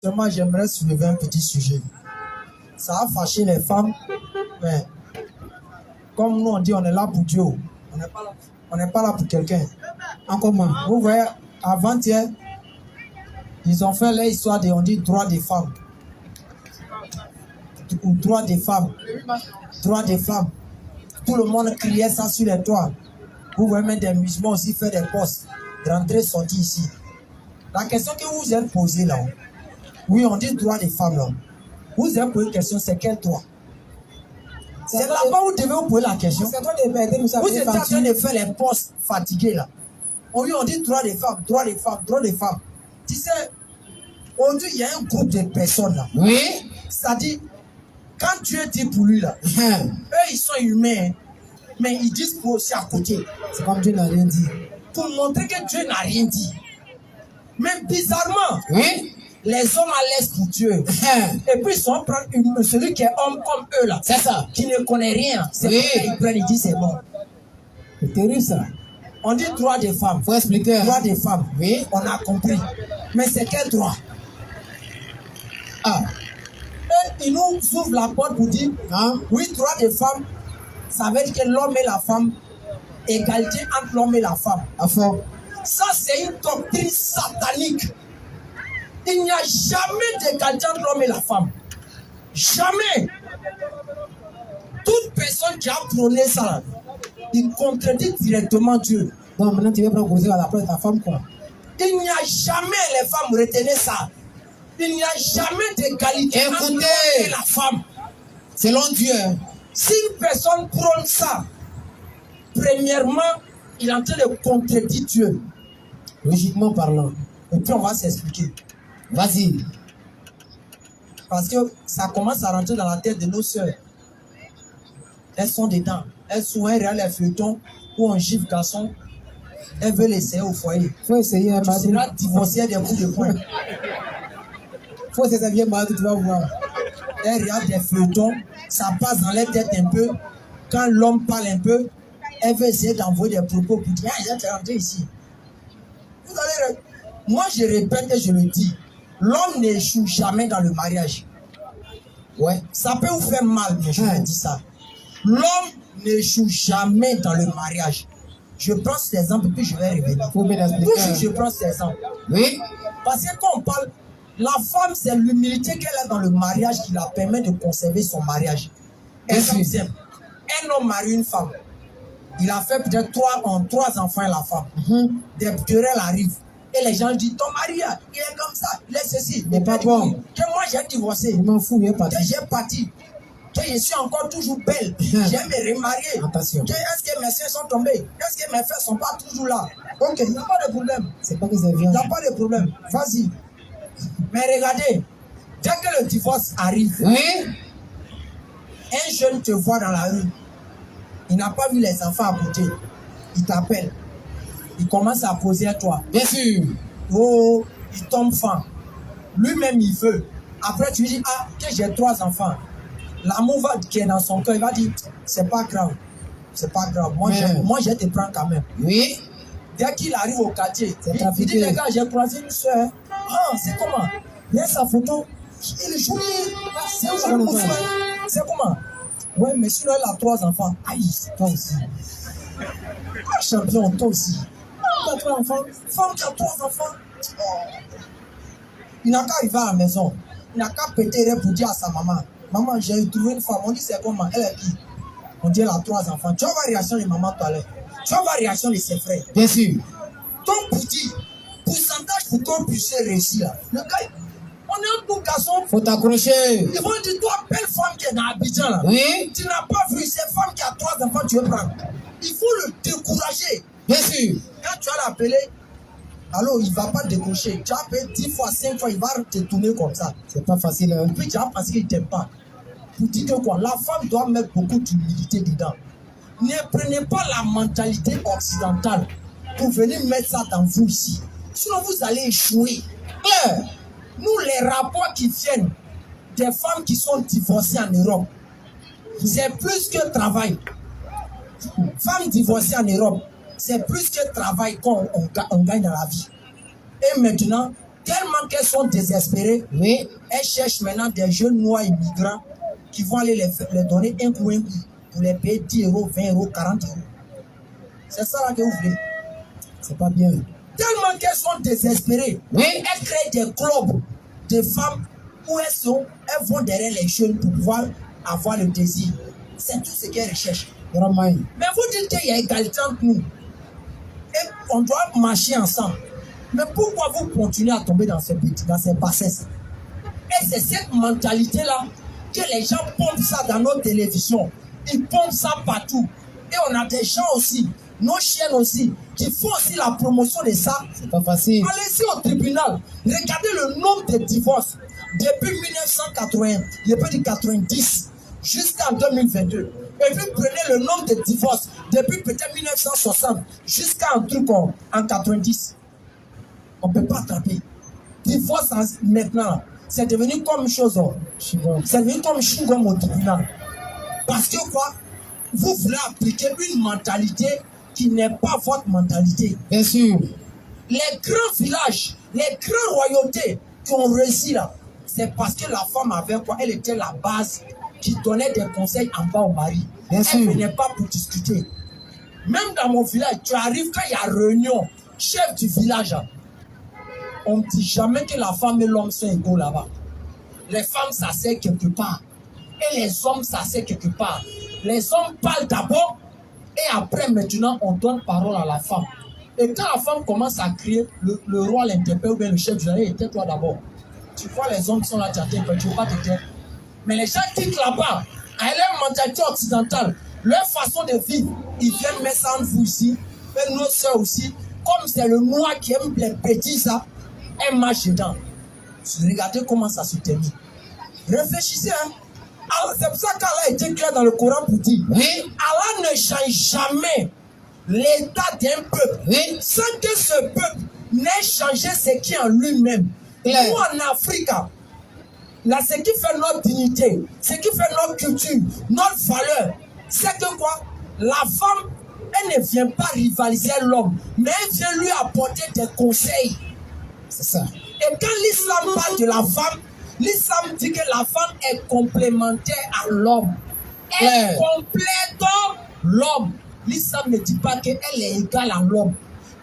Moi, j'aimerais soulever un petit sujet. Ça a fâché les femmes, mais comme nous on dit, on est là pour Dieu. On n'est pas là pour quelqu'un. En commun. Vous voyez, avant-hier, ils ont fait l'histoire de, on dit, droit des femmes. Ou droit des femmes. Droit des femmes. Tout le monde criait ça sur les toits. Vous voyez même des musulmans aussi faire des postes. Rentrer, sortir ici. La question que vous vous êtes posée là, oui, on dit droit des femmes là. Vous avez posé une question, c'est quel droit? C'est là-bas où vous devez vous poser la question. Vous êtes en train de faire les postes fatigués là. Oui, on dit droit des femmes, droit des femmes, droit des femmes. Tu sais, aujourd'hui, il y a un groupe de personnes là. Oui. C'est-à-dire, quand Dieu dit pour lui là, eux ils sont humains, mais ils disent pour aussi à côté. C'est comme Dieu n'a rien dit. Pour montrer que Dieu n'a rien dit. Mais bizarrement, Oui. les hommes à l'aise pour Dieu. Et puis ils sont prendre celui qui est homme comme eux là. C'est ça. Qui ne connaît rien. C'est Oui. pourquoi ils prennent, ils disent c'est bon. C'est terrible ça. On dit droit des femmes. Faut expliquer. Droit des femmes. Oui. On a compris. Mais c'est quel droit? Ah. Et ils nous ouvrent la porte pour dire, Hein? oui, droit des femmes, ça veut dire que l'homme et la femme, égalité entre l'homme et la femme. À fond. Ça, c'est une doctrine satanique. Il n'y a jamais d'égalité entre l'homme et la femme. Jamais. Toute personne qui a prôné ça, il contredit directement Dieu. Donc maintenant tu veux prendre cause à la place de ta femme quoi. Il n'y a jamais, les femmes, retenez ça. Il n'y a jamais d'égalité entre l'homme et la femme. Selon Dieu. Si une personne prône ça, premièrement, il est en train de contredire Dieu. Logiquement parlant. Et puis on va s'expliquer. Vas-y. Parce que ça commence à rentrer dans la tête de nos sœurs. Elles sont dedans. Elles sont un réel feuilleton ou un gifle garçon. Elles veulent essayer au foyer. Faut essayer un Tu seras divorcé à des coups de poing. Faut essayer ça vient mal, tu vas voir. Elles regardent des feuilletons. Ça passe dans les têtes un peu. Quand l'homme parle un peu, elle veut essayer d'envoyer des propos pour dire, ah, il est rentré ici. Vous allez... Moi, je répète et je le dis. L'homme n'échoue jamais dans le mariage. Ouais. Ça peut vous faire mal, mais je vous dis ça. L'homme n'échoue jamais dans le mariage. Je prends cet exemple, puis je vais revenir. Faut bien expliquer. Toujours, je prends cet exemple. Oui. Parce que quand on parle, la femme, c'est l'humilité qu'elle a dans le mariage qui la permet de conserver son mariage. Exemple simple. Un homme marie une femme. Il a fait peut-être trois enfants à la femme. Des querelles arrivent. Et les gens disent, ton mari, il est comme ça, il est ceci. Mais pas bon. Que moi, j'ai divorcé. Je m'en fous, il est parti. Que j'ai parti. Que je suis encore toujours belle. J'ai me remarier. Attention. Que est-ce que mes seins sont tombés? Est-ce que mes fesses sont pas toujours là? Ok, il n'y a pas de problème. C'est pas que ça Il vient. n'y a pas de problème. Vas-y. Mais regardez, dès que le divorce arrive, Oui. un jeune te voit dans la rue. Il n'a pas vu les enfants à côté. Il t'appelle. Il commence à poser à toi. Bien sûr. Oh, il tombe fan. Lui-même, il veut. Après, tu lui dis, ah, que j'ai 3 enfants. L'amour qui est dans son cœur, il va dire, c'est pas grave. C'est pas grave. Moi, je te prends quand même. Oui. Dès qu'il arrive au quartier, il dit, les gars, j'ai croisé une soeur. Ah, c'est comment? Il y a sa photo. Il est joli. C'est un joli frère. C'est comment? Ouais, mais celui-là, il a 3 enfants. Aïe, toi aussi. Ah, champion, toi aussi. Tu as 3 enfants. Femme qui a 3 enfants. Oh. Il n'a qu'à arriver à la maison. Il n'a qu'à péter pour dire à sa maman, maman, j'ai trouvé une femme. On dit, c'est comment? Elle est qui? On dit, elle a 3 enfants. Tu vas voir la réaction de maman tout à l'heure. Tu vas voir la réaction de ses frères. Bien sûr. Donc, pour dire, pourcentage pour qu'on puisse réussir. Le gars, on est un bon garçon. Faut t'accrocher. Ils vont dire, toi, belle femme qui est dans Abidjan là. Oui. Tu n'as pas vu cette femme qui a 3 enfants, tu veux prendre. Il faut le décourager. Bien sûr. Quand tu vas l'appeler, alors il ne va pas décrocher. Tu as appelé 10 fois, 5 fois, il va te tourner comme ça. C'est pas facile. Hein? Puis tu vas penser qu'il ne t'aime pas. Pour dire que quoi, la femme doit mettre beaucoup d'humilité dedans. Ne prenez pas la mentalité occidentale pour venir mettre ça dans vous ici. Sinon vous allez échouer. Nous, les rapports qui viennent des femmes qui sont divorcées en Europe, c'est plus que travail. Femmes divorcées en Europe, c'est plus que travail qu'on gagne dans la vie. Et maintenant, Tellement qu'elles sont désespérées, Oui. elles cherchent maintenant des jeunes noirs immigrants qui vont aller les donner un coup pour les payer 10 €, 20 €, 40 €. C'est ça là que vous voulez. C'est pas bien. Tellement qu'elles sont désespérées, Oui. elles créent des clubs de femmes où elles vont derrière les jeunes pour pouvoir avoir le désir. C'est tout ce qu'elles recherchent. Vraiment. Mais vous dites qu'il y a égalité entre nous. Et on doit marcher ensemble. Mais pourquoi vous continuez à tomber dans ces bassesses? Et c'est cette mentalité-là que les gens pompent ça dans nos télévisions. Ils pompent ça partout. Et on a des gens aussi, nos chiennes aussi, qui font aussi la promotion de ça. C'est pas facile. Allez-y au tribunal. Regardez le nombre de divorces depuis 1980, depuis 90 jusqu'en 2022. Et puis prenez le nombre de divorces depuis peut-être 1960 jusqu'à un truc en 90. On ne peut pas attraper. Divorce maintenant, c'est devenu comme une chose. C'est devenu comme chewing-gum au tribunal. Parce que quoi? Vous voulez appliquer une mentalité qui n'est pas votre mentalité. Bien sûr. Les grands villages, les grandes royautés qui ont réussi là, c'est parce que la femme avait quoi? Elle était la base qui donnait des conseils en bas au mari. Bien sûr. Elle ne venait pas pour discuter. Même dans mon village, tu arrives quand il y a réunion, chef du village, on ne dit jamais que la femme et l'homme sont égaux là-bas. Les femmes s'asseyent quelque part et les hommes s'asseyent quelque part. Les hommes parlent d'abord et après maintenant on donne parole à la femme. Et quand la femme commence à crier, le roi l'interpelle ou bien le chef du village, tais-toi d'abord. Tu vois les hommes qui sont là, tu ne veux pas te taire. Mais les gens quittent là-bas, avec leur mentalité occidentale, leur façon de vivre, ils viennent mettre ça entre vous ici, et nos soeurs aussi, comme c'est le noir qui aime les petits, ça, elles marchent dedans. Regardez comment ça se termine. Réfléchissez, hein. Alors, c'est pour ça qu'Allah a été clair dans le Coran pour dire, Oui. Allah ne change jamais l'état d'un peuple, Oui. sans que ce peuple n'ait changé ce qui est en lui-même. Claire. Nous, en Afrique, là, ce qui fait notre dignité, ce qui fait notre culture, notre valeur, c'est que quoi? La femme, elle ne vient pas rivaliser l'homme, mais elle vient lui apporter des conseils. C'est ça. Et quand l'islam parle de la femme, l'islam dit que la femme est complémentaire à l'homme. Elle complète l'homme. L'islam ne dit pas qu'elle est égale à l'homme.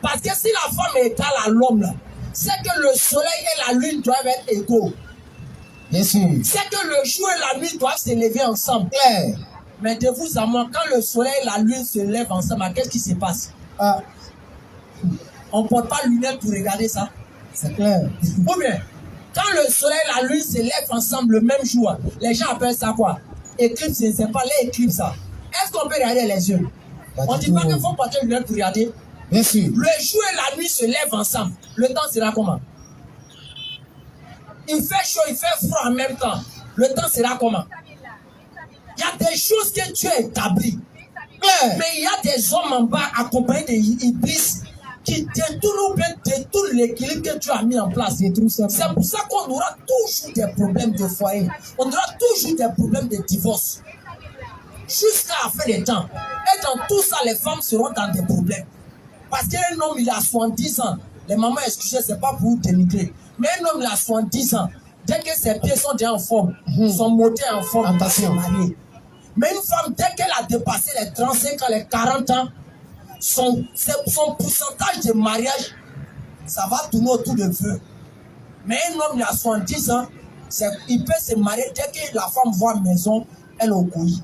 Parce que si la femme est égale à l'homme, c'est que le soleil et la lune doivent être égaux. Bien sûr. C'est que le jour et la nuit doivent s'élever ensemble. Claire. Mais de vous à moi, quand le soleil et la lune se lèvent ensemble, qu'est-ce qui se passe? Ah, On ne porte pas lunettes pour regarder ça. c'est clair. Ou bien, quand le soleil et la lune se lèvent ensemble le même jour, les gens appellent ça quoi? Éclipse, je ne sais pas, les éclipses ça. Est-ce qu'on peut regarder les yeux? On ne dit pas qu'il faut porter les lunettes pour regarder. Bien sûr. Le jour et la nuit se lèvent ensemble. Le temps sera comment? Il fait chaud, il fait froid en même temps. Le temps sera comment? Il y a des choses que Dieu a établies. Mais il y a des hommes en bas accompagnés d'Iblis qui détournent l'équilibre que Dieu a mis en place. C'est pour ça qu'on aura toujours des problèmes de foyer. On aura toujours des problèmes de divorce. Jusqu'à la fin des temps. Et dans tout ça, les femmes seront dans des problèmes. Parce qu'un homme, il a 70 ans. Les mamans, excusez, c'est pas pour vous dénigrer. Mais un homme, il a 70 ans. Dès que ses pieds sont déjà en forme, son moteur est en forme, il va se marier. Mais une femme, dès qu'elle a dépassé les 35 ans, les 40 ans, son pourcentage de mariage, ça va tourner autour de feu. Mais un homme, il a 70 ans, il peut se marier. Dès que la femme voit maison, elle est au couillis.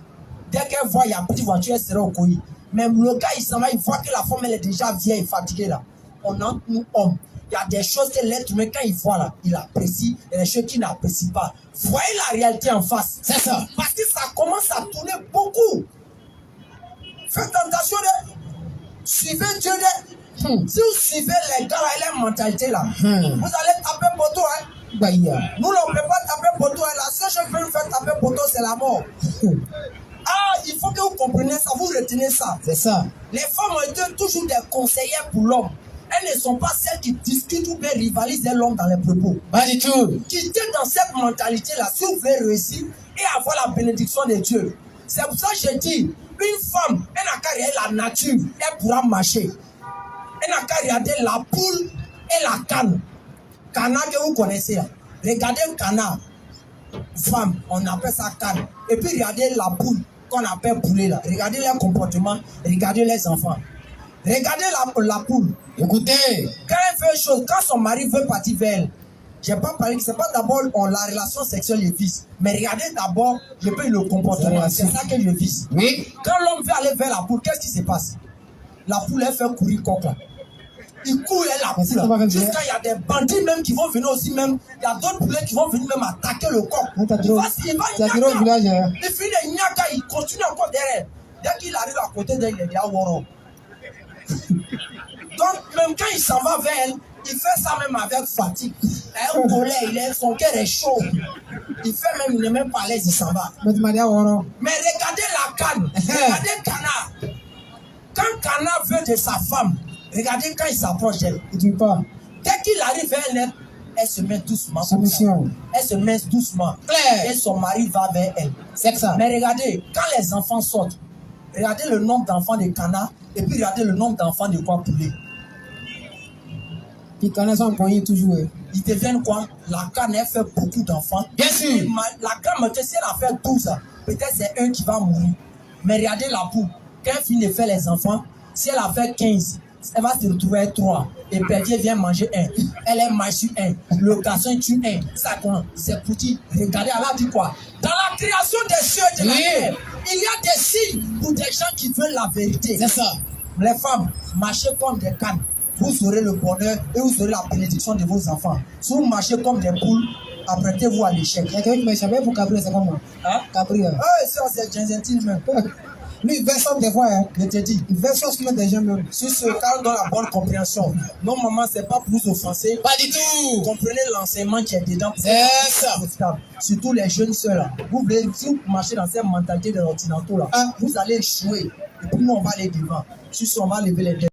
Dès qu'elle voit, il y a une petite voiture, elle sera au couillis. Même le gars, il s'en va, il voit que la femme, elle est déjà vieille et fatiguée là. On entre nous, hommes. Il y a des choses que l'être humain, quand il voit là, il apprécie, et des choses qu'il n'apprécie pas. Voyez la réalité en face. C'est ça. Parce que ça commence à tourner beaucoup. Faites attention, suivez Dieu. Si vous suivez les gars là et leur mentalité là, vous allez taper poteau. Hein. Nous, on ne peut pas taper poteau. La seule chose qui peut nous faire taper poteau, c'est la mort. Ah, il faut que vous compreniez ça, vous retenez ça. C'est ça. Les femmes ont été toujours des conseillères pour l'homme. Elles ne sont pas celles qui discutent ou bien rivalisent l'homme dans les propos. Pas du tout. Quittez dans cette mentalité-là si vous voulez réussir et avoir la bénédiction de Dieu. C'est pour ça que je dis, une femme, elle n'a qu'à regarder la nature, elle pourra marcher. Elle n'a qu'à regarder la poule et la canne. canard que vous connaissez là. Regardez le canard. Femme, on appelle ça canne. Et puis regardez la poule qu'on appelle poulet là. Regardez leur comportement, regardez les enfants. Regardez la poule. Écoutez. Quand elle fait une chose, quand son mari veut partir vers elle, je n'ai pas parlé que ce n'est pas d'abord la relation sexuelle les vise. Mais regardez d'abord, je peux le comportement. C'est ça que je vise. Oui. Quand l'homme veut aller vers la poule, qu'est-ce qui se passe? La poule, elle fait courir coq là. Il court, elle la poule. Jusqu'à il y a des bandits même qui vont venir aussi même. Il y a d'autres poulets qui vont venir même attaquer le coq. Il finit de nyaka, il continue encore derrière. Dès qu'il arrive à côté d'elle, il est déjà woro. Donc, même quand il s'en va vers elle, il fait ça même avec fatigue. Un colère, son cœur est chaud. Il fait même, il n'est même pas à l'aise, il s'en va. Mais regardez la canne, regardez le canard. Quand canard veut de sa femme, regardez quand il s'approche d'elle. Il dit pas. Dès qu'il arrive vers elle, elle se met doucement. Elle se met doucement. Et son mari va vers elle. C'est ça. Mais regardez, quand les enfants sortent, regardez le nombre d'enfants de canard et puis regardez le nombre d'enfants de quoi poulet. Les canards sont poignés toujours. Ils deviennent quoi? La canne, elle fait beaucoup d'enfants. Bien sûr. La canne, si elle a fait 12, peut-être c'est un qui va mourir. Mais regardez la poule. Quand elle finit de faire les enfants, si elle a fait 15, elle va se retrouver avec 3. Et Perdier vient manger 1. Elle est mange sur 1. Le garçon tue 1. Ça, c'est petit. Regardez, elle a dit quoi? Dans la création des cieux et de la terre, il y a des signes pour des gens qui veulent la vérité. C'est ça. Les femmes, marchez comme des cannes. Vous aurez le bonheur et vous aurez la bénédiction de vos enfants. Si vous marchez comme des poules, apprêtez-vous à l'échec. Il y a quelqu'un qui m'a échappé pour Cabri, c'est comme moi. Hein? Cabri. Ah, ça, c'est gentil même. Lui, il verse des fois, hein, je te dis. Il verse ce qu'il des gens même. Sur ce cas, dans la bonne compréhension. Non, maman, c'est pas pour vous offenser. Pas du tout. Comprenez l'enseignement qui est dedans. C'est ça. Surtout les jeunes sœurs. Vous voulez, si vous marchez dans cette mentalité de l'ordinateur là, vous allez échouer. Et puis nous, on va aller devant. Sur ce, on va lever les têtes.